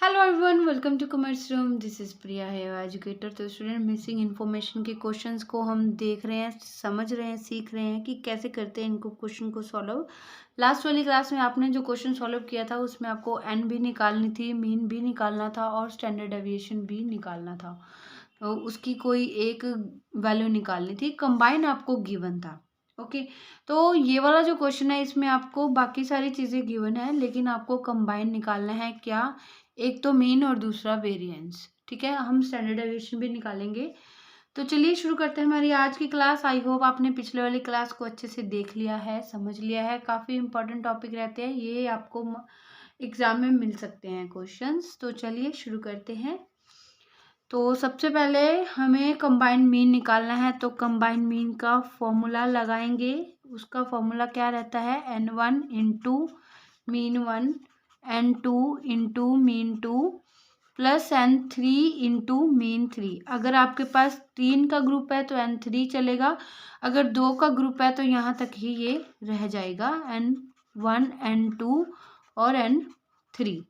Hello everyone, welcome to commerce room. This is Priya है educator. तो student, missing information के questions को हम देख रहे हैं, समझ रहे हैं, सीख रहे हैं कि कैसे करते हैं इनको क्वेश्चन को सॉल्व। लास्ट वाली क्लास में आपने जो क्वेश्चन सॉल्व किया था उसमें आपको एन भी निकालनी थी, मीन भी निकालना था और स्टैंडर्ड डेविएशन भी निकालना था। तो उसकी कोई एक वैल्यू निकालनी थी, कंबाइन आपको गिवन था। ओके, तो ये वाला जो क्वेश्चन है इसमें आपको बाकी सारी चीज़ें गिवन है, लेकिन आपको कंबाइन निकालना है क्या, एक तो मीन और दूसरा वेरिएंस। ठीक है, हम स्टैंडर्ड डेविएशन भी निकालेंगे। तो चलिए शुरू करते हैं हमारी आज की क्लास। आई होप आपने पिछले वाली क्लास को अच्छे से देख लिया है, समझ लिया है। काफ़ी इंपॉर्टेंट टॉपिक रहते हैं ये, आपको एग्जाम में मिल सकते हैं क्वेश्चंस। तो चलिए शुरू करते हैं। तो सबसे पहले हमें कंबाइन मीन निकालना है, तो कंबाइन मीन का फॉर्मूला लगाएंगे। उसका फॉर्मूला क्या रहता है, n1 into mean 1, n2 into mean 2 plus n3 into mean 3। अगर आपके पास 3 का ग्रुप है तो n3 चलेगा, अगर 2 का ग्रुप है तो यहाँ तक ही ये रह जाएगा, n1 n2 और n3।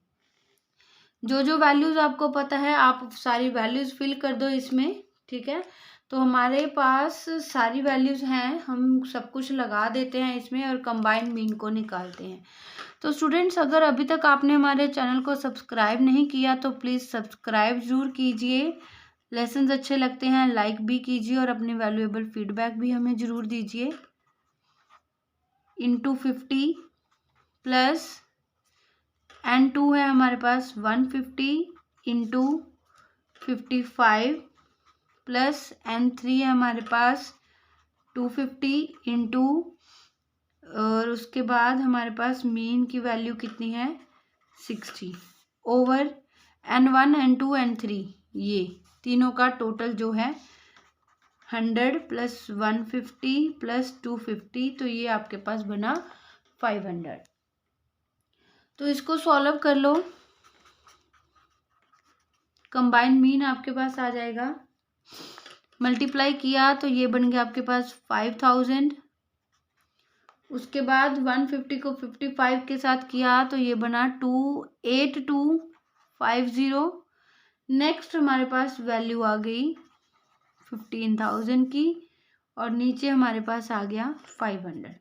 जो जो वैल्यूज़ आपको पता है आप सारी वैल्यूज़ फिल कर दो इसमें। ठीक है, तो हमारे पास सारी वैल्यूज़ हैं, हम सब कुछ लगा देते हैं इसमें और कंबाइन मीन को निकालते हैं। तो स्टूडेंट्स, अगर अभी तक आपने हमारे चैनल को सब्सक्राइब नहीं किया तो प्लीज़ सब्सक्राइब ज़रूर कीजिए। लेसन्स अच्छे लगते हैं लाइक भी कीजिए और अपनी वैल्यूएबल फीडबैक भी हमें ज़रूर दीजिए। इंटू 50 प्लस n2 है हमारे पास 150 इंटू 55 प्लस n3 है हमारे पास 250 इंटू, और उसके बाद हमारे पास मीन की वैल्यू कितनी है 60 ओवर n1 n2 n3, ये तीनों का टोटल जो है 100 प्लस 150 प्लस 250, तो ये आपके पास बना 500। तो इसको सॉल्व कर लो, कंबाइन मीन आपके पास आ जाएगा। मल्टीप्लाई किया तो ये बन गया आपके पास 5000। उसके बाद 150 को 55 के साथ किया तो ये बना 28250। नेक्स्ट हमारे पास वैल्यू आ गई 15000 की और नीचे हमारे पास आ गया 500।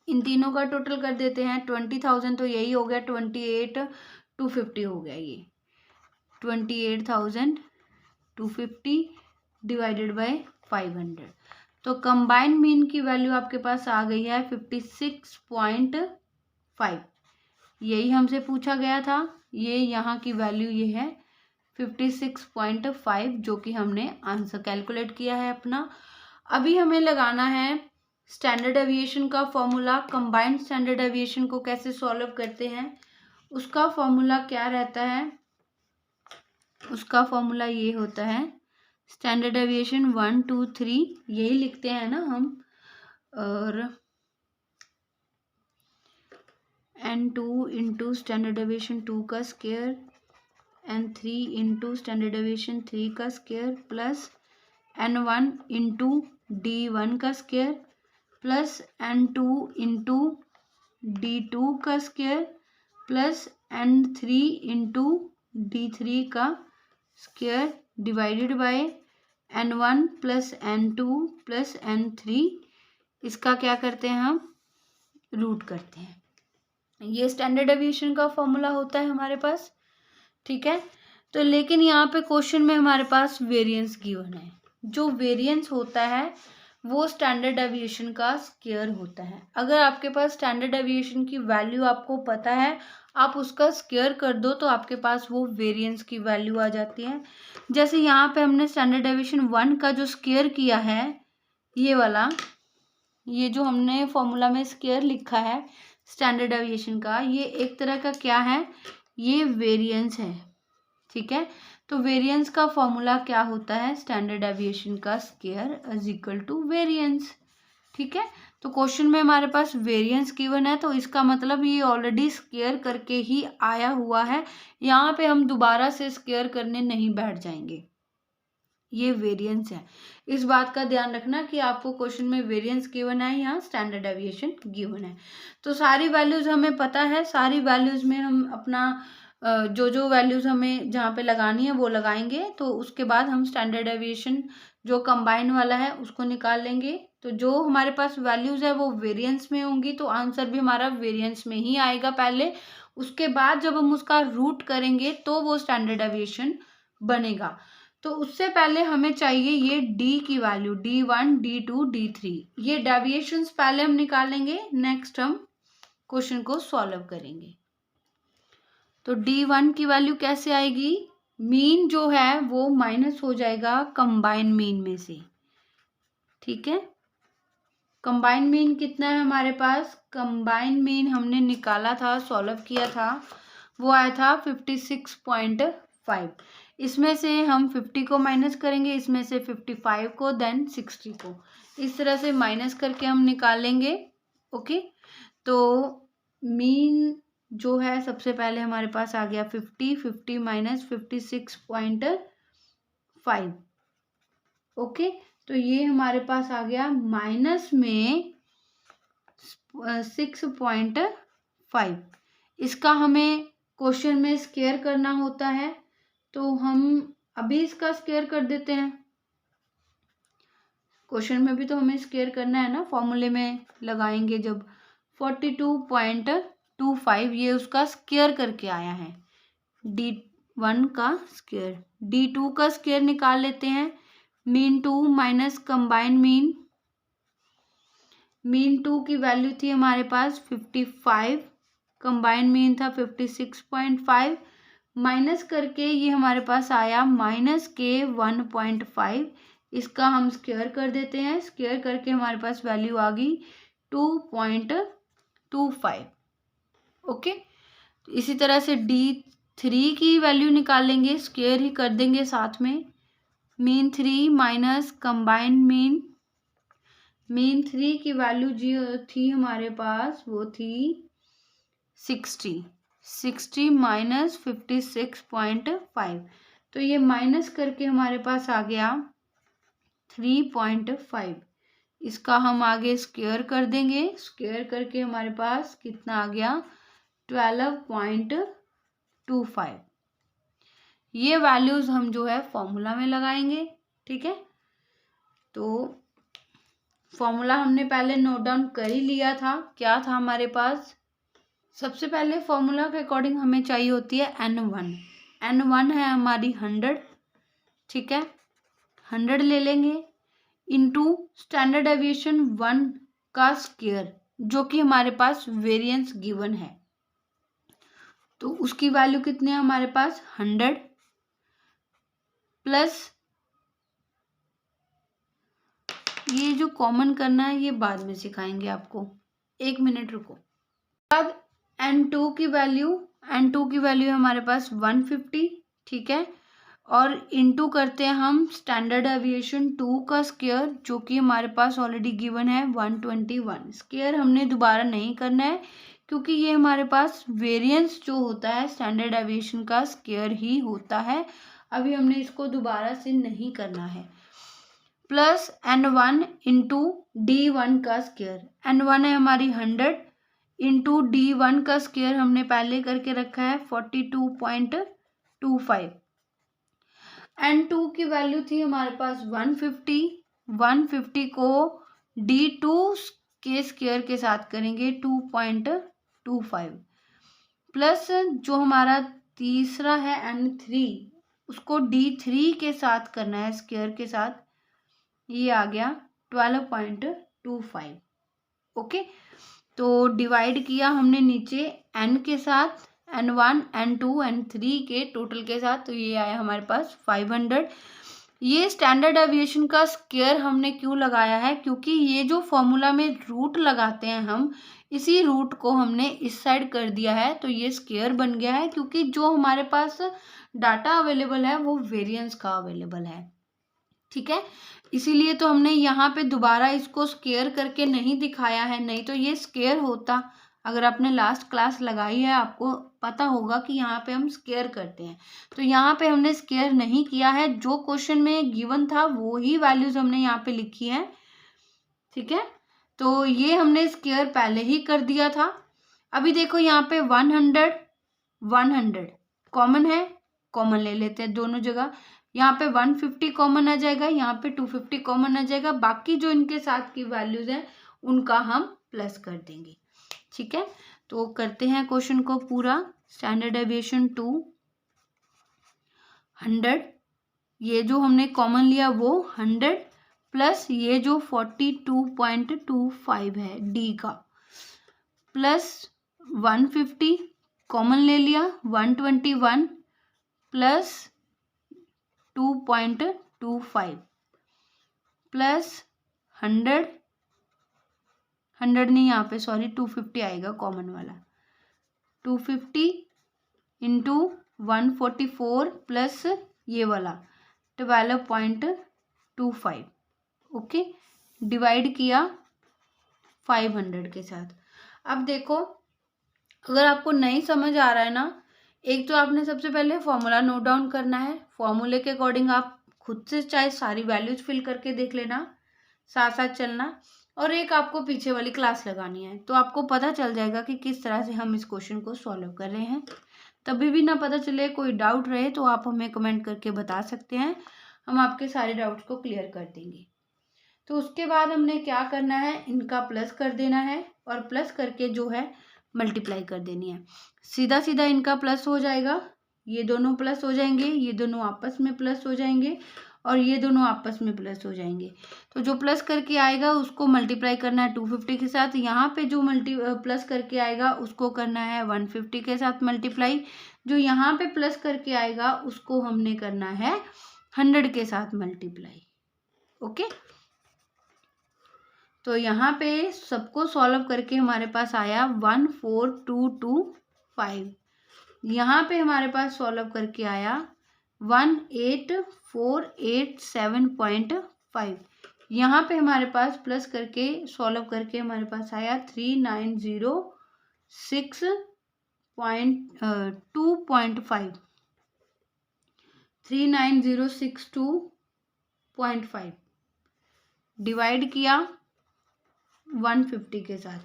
इन तीनों का टोटल कर देते हैं 20,000, तो यही हो गया 28,250 हो गया, ये 28,250 डिवाइडेड बाय 500। तो कंबाइन मीन की वैल्यू आपके पास आ गई है 56.5। यही हमसे पूछा गया था, ये यहाँ की वैल्यू ये है 56.5, जो कि हमने आंसर कैलकुलेट किया है अपना। अभी हमें लगाना है स्टैंडर्ड डेविएशन का फॉर्मूला। कंबाइंड स्टैंडर्ड डेविएशन को कैसे सॉल्व करते हैं, उसका फॉर्मूला क्या रहता है, उसका फॉर्मूला ये होता है स्टैंडर्ड डेविएशन 1 2 3, यही लिखते हैं ना हम, और n2 इंटू स्टैंडर्ड डेविएशन 2 का square, n3 into standard deviation 3 का square plus n1 into d1 का square plus n2 into d2 का square plus n3 into d3 का square divided by n1 plus n2 plus n3। इसका क्या करते हैं हम, रूट करते हैं। ये स्टैंडर्ड डेविएशन का फॉर्मूला होता है हमारे पास। ठीक है, तो लेकिन यहाँ पे क्वेश्चन में हमारे पास वेरिएंस गिवन है। जो वेरिएंस होता है वो स्टैंडर्ड डेविएशन का स्क्वायर होता है। अगर आपके पास स्टैंडर्ड डेविएशन की वैल्यू आपको पता है, आप उसका स्क्वायर कर दो तो आपके पास वो वेरिएंस की वैल्यू आ जाती है। जैसे यहाँ पे हमने स्टैंडर्ड डेविएशन 1 का जो स्क्वायर किया है, ये वाला, ये जो हमने फॉर्मूला में स्क्वायर लिखा है स्टैंडर्ड डेविएशन का, ये एक तरह का क्या है, ये वेरिएंस है। ठीक है, तो वेरिएंस का फॉर्मूला क्या होता है, स्टैंडर्ड डेविएशन का square is equal to variance. ठीक है, तो क्वेश्चन में हमारे पास वेरिएंस गिवन है, तो इसका मतलब ये ऑलरेडी स्क्वायर करके ही आया हुआ है, यहाँ पे हम दोबारा से स्क्वायर करने नहीं बैठ जाएंगे। ये वेरिएंस है, इस बात का ध्यान रखना कि आपको क्वेश्चन में वेरिएंस गिवन है, यहाँ स्टैंडर्ड डेविएशन गिवन है। तो सारी वैल्यूज हमें पता है, सारी वैल्यूज में हम अपना जो जो वैल्यूज़ हमें जहाँ पे लगानी है वो लगाएंगे। तो उसके बाद हम स्टैंडर्ड डेविएशन जो कंबाइन वाला है उसको निकाल लेंगे। तो जो हमारे पास वैल्यूज़ है वो वेरिएंस में होंगी, तो आंसर भी हमारा वेरिएंस में ही आएगा पहले। उसके बाद जब हम उसका रूट करेंगे तो वो स्टैंडर्ड डेविएशन बनेगा। तो उससे पहले हमें चाहिए ये डी की वैल्यू, D1, D2, D3। ये डेविएशंस पहले हम निकाल लेंगे, नेक्स्ट हम क्वेश्चन को सॉल्व करेंगे। तो D1 की वैल्यू कैसे आएगी? मीन जो है वो माइनस हो जाएगा कंबाइन मीन में से, ठीक है। कंबाइन मीन कितना है हमारे पास? कंबाइन मीन हमने निकाला था, सॉल्व किया था, वो आया था 56.5। इसमें से हम 50 को माइनस करेंगे, इसमें से 55 को, देन 60 को, इस तरह से माइनस करके हम निकालेंगे। ओके, तो मीन जो है सबसे पहले हमारे पास आ गया 50 माइनस 56.5। ओके, तो ये हमारे पास आ गया माइनस में 6.5। इसका हमें क्वेश्चन में स्क्वायर करना होता है, तो हम अभी इसका स्क्वायर कर देते हैं। क्वेश्चन में भी तो हमें स्क्वायर करना है ना, फॉर्मूले में लगाएंगे जब। 42.25 ये उसका स्क्वायर करके आया है, D1 का स्क्वायर। D2 का स्क्वायर निकाल लेते हैं। Mean 2 minus combine mean. Mean 2 की वैल्यू थी हमारे पास 55, कंबाइन मीन था 56.5, माइनस करके ये हमारे पास आया माइनस के 1.5। इसका हम स्क्वायर कर देते हैं, स्क्वायर करके हमारे पास वैल्यू आ गई 2.25। ओके, इसी तरह से D3 की वैल्यू निकालेंगे, स्क्वायर ही कर देंगे साथ में। Mean 3 minus combine mean. Mean 3 की वैल्यू जो थी हमारे पास वो थी 60 माइनस 56.5, तो ये माइनस करके हमारे पास आ गया 3.5। इसका हम आगे स्क्वायर कर देंगे, स्क्वायर करके हमारे पास कितना आ गया 12.25। ये वैल्यूज हम जो है फॉर्मूला में लगाएंगे, ठीक है। तो फॉर्मूला हमने पहले नोट डाउन कर ही लिया था, क्या था हमारे पास? सबसे पहले फॉर्मूला के अकॉर्डिंग हमें चाहिए होती है N1। N1 है हमारी 100, ठीक है। 100 ले लेंगे इनटू स्टैंडर्ड डेविएशन 1 का स्क्वायर, जो कि हमारे पास वेरिएंस गिवन है। तो उसकी वैल्यू कितनी है हमारे पास? 100 प्लस ये जो कॉमन करना है ये बाद में सिखाएंगे आपको, 1 मिनट रुको। बाद N2 की वैल्यू हमारे पास 150, ठीक है। और इनटू करते हैं हम स्टैंडर्ड डेविएशन 2 का स्क्वायर, जो कि हमारे पास ऑलरेडी गिवन है 121। स्क्वायर हमने दोबारा नहीं करना है, क्योंकि ये हमारे पास वेरिएंस जो होता है स्टैंडर्ड डेविएशन का स्क्वायर ही होता है। अभी हमने इसको दोबारा से नहीं करना है। प्लस N1 इंटू D1 का स्क्वायर। N1 है हमारी 100 इंटू D1 का स्क्वायर हमने पहले करके रखा है 42.25। N2 की वैल्यू थी हमारे पास 150 को D2 के स्क्वायर के साथ करेंगे 2.25, प्लस जो हमारा तीसरा है N3 उसको D3 के साथ करना है स्क्वायर के साथ, ये आ गया 12.25। ओके, तो डिवाइड किया हमने नीचे N के साथ, N1 N2 N3 के टोटल के साथ, तो ये आया हमारे पास 500। ये स्टैंडर्ड डेविएशन का स्क्वायर हमने क्यों लगाया है? क्योंकि ये जो फॉर्मूला में रूट लगाते हैं हम, इसी रूट को हमने इस साइड कर दिया है, तो ये स्क्वायर बन गया है। क्योंकि जो हमारे पास डाटा अवेलेबल है वो वेरिएंस का अवेलेबल है, ठीक है। इसीलिए तो हमने यहाँ पे दोबारा इसको स्क्वायर करके नहीं दिखाया है, नहीं तो ये स्क्वायर होता। अगर आपने लास्ट क्लास लगाई है आपको पता होगा कि यहाँ पे हम स्क्वायर करते हैं, तो यहाँ पे हमने स्क्वायर नहीं किया है। जो क्वेश्चन में गिवन था वो ही वैल्यूज हमने यहाँ पे लिखी है, ठीक है। तो ये हमने स्क्वायर पहले ही कर दिया था। अभी देखो यहाँ पे 100 कॉमन है, कॉमन ले लेते हैं दोनों जगह। यहाँ पे 150 कॉमन आ जाएगा, यहाँ पे 250 कॉमन आ जाएगा। बाकी जो इनके साथ की वैल्यूज हैं उनका हम प्लस कर देंगे। ठीक है, तो करते हैं क्वेश्चन को पूरा। स्टैंडर्ड डेविएशन 200, ये जो हमने कॉमन लिया वो 100 प्लस ये जो 42.25 है डी का, प्लस 150 कॉमन ले लिया 121 प्लस 2.25 प्लस 100 नहीं, यहाँ पे सॉरी 250 आएगा कॉमन वाला, 250 इंटू 144 प्लस ये वाला 12.25। ओके, डिवाइड किया 500 के साथ। अब देखो, अगर आपको नहीं समझ आ रहा है ना, एक तो आपने सबसे पहले फॉर्मूला नोट डाउन करना है। फॉर्मूले के अकॉर्डिंग आप खुद से चाहे सारी वैल्यूज फिल करके देख लेना, साथ साथ चलना। और एक आपको पीछे वाली क्लास लगानी है, तो आपको पता चल जाएगा कि किस तरह से हम इस क्वेश्चन को सॉल्व कर रहे हैं। तभी भी ना पता चले, कोई डाउट रहे तो आप हमें कमेंट करके बता सकते हैं, हम आपके सारे डाउट्स को क्लियर कर देंगे। तो उसके बाद हमने क्या करना है, इनका प्लस कर देना है और प्लस करके जो है मल्टीप्लाई कर देनी है। सीधा सीधा इनका प्लस हो जाएगा, ये दोनों प्लस हो जाएंगे, ये दोनों आपस में प्लस हो जाएंगे और ये दोनों आपस में प्लस हो जाएंगे। तो जो प्लस करके आएगा उसको मल्टीप्लाई करना है 250 के साथ। यहाँ पे जो प्लस करके आएगा उसको करना है 150 के साथ मल्टीप्लाई। जो यहाँ पे प्लस करके आएगा उसको हमने करना है 100 के साथ मल्टीप्लाई। ओके, तो यहाँ पे सबको सॉल्व करके हमारे पास आया 14225। यहाँ पे हमारे पास सॉल्व करके आया 18487.5। यहाँ पे हमारे पास प्लस करके सॉल्व करके हमारे पास आया 3906.2.5, 39062.5। डिवाइड किया 150 के साथ।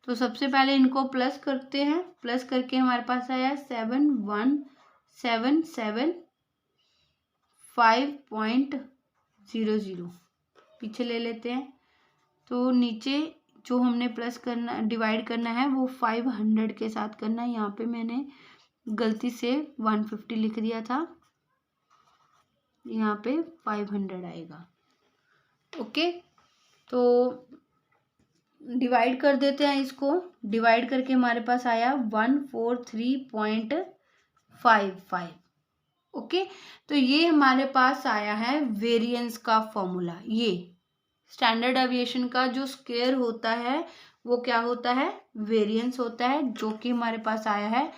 तो सबसे पहले इनको प्लस करते हैं, प्लस करके हमारे पास आया 7177.5.00। पीछे ले लेते हैं, तो नीचे जो हमने प्लस करना डिवाइड करना है वो 500 के साथ करना है। यहाँ पे मैंने गलती से 150 लिख दिया था, यहाँ पे 500 आएगा। ओके, तो डिवाइड कर देते हैं इसको। डिवाइड करके हमारे पास आया 143.55। ओके, तो ये हमारे पास आया है वेरिएंस का फॉर्मूला। ये स्टैंडर्ड डेविएशन का जो स्क्वायर होता है वो क्या होता है, वेरिएंस होता है, जो कि हमारे पास आया है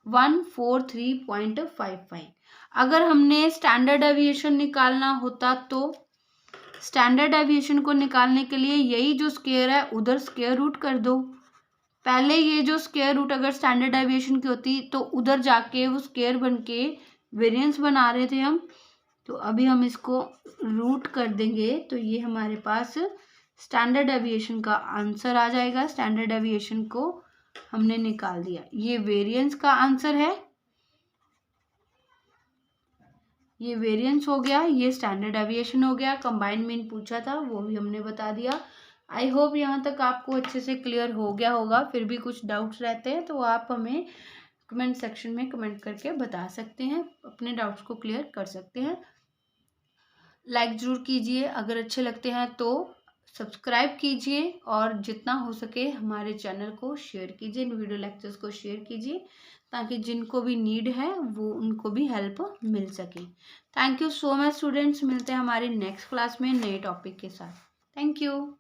143.55। अगर हमने स्टैंडर्ड डेविएशन निकालना होता तो स्टैंडर्ड डेविएशन को निकालने के लिए यही जो स्क्वायर है उधर स्क्वायर रूट कर दो। पहले ये जो स्क्वायर रूट अगर स्टैंडर्ड डेविएशन की होती तो उधर जाके वो स्क्वायर बन के वेरिएंस बना रहे थे हम, तो अभी हम इसको रूट कर देंगे तो ये हमारे पास स्टैंडर्ड डेविएशन का आंसर आ जाएगा। स्टैंडर्ड डेविएशन को हमने निकाल दिया, ये वेरिएंस का आंसर है, ये वेरिएंस हो गया, ये स्टैंडर्ड डेविएशन हो गया। कंबाइंड मीन पूछा था वो भी हमने बता दिया। आई होप यहाँ तक आपको अच्छे से क्लियर हो गया होगा। फिर भी कुछ डाउट्स रहते हैं तो आप हमें कमेंट सेक्शन में कमेंट करके बता सकते हैं, अपने डाउट्स को क्लियर कर सकते हैं। लाइक ज़रूर कीजिए, अगर अच्छे लगते हैं तो सब्सक्राइब कीजिए और जितना हो सके हमारे चैनल को शेयर कीजिए, इन वीडियो लेक्चर्स को शेयर कीजिए ताकि जिनको भी नीड है वो उनको भी हेल्प मिल सके। Thank you so much students, मिलते हैं हमारी नेक्स्ट क्लास में नए टॉपिक के साथ। Thank you.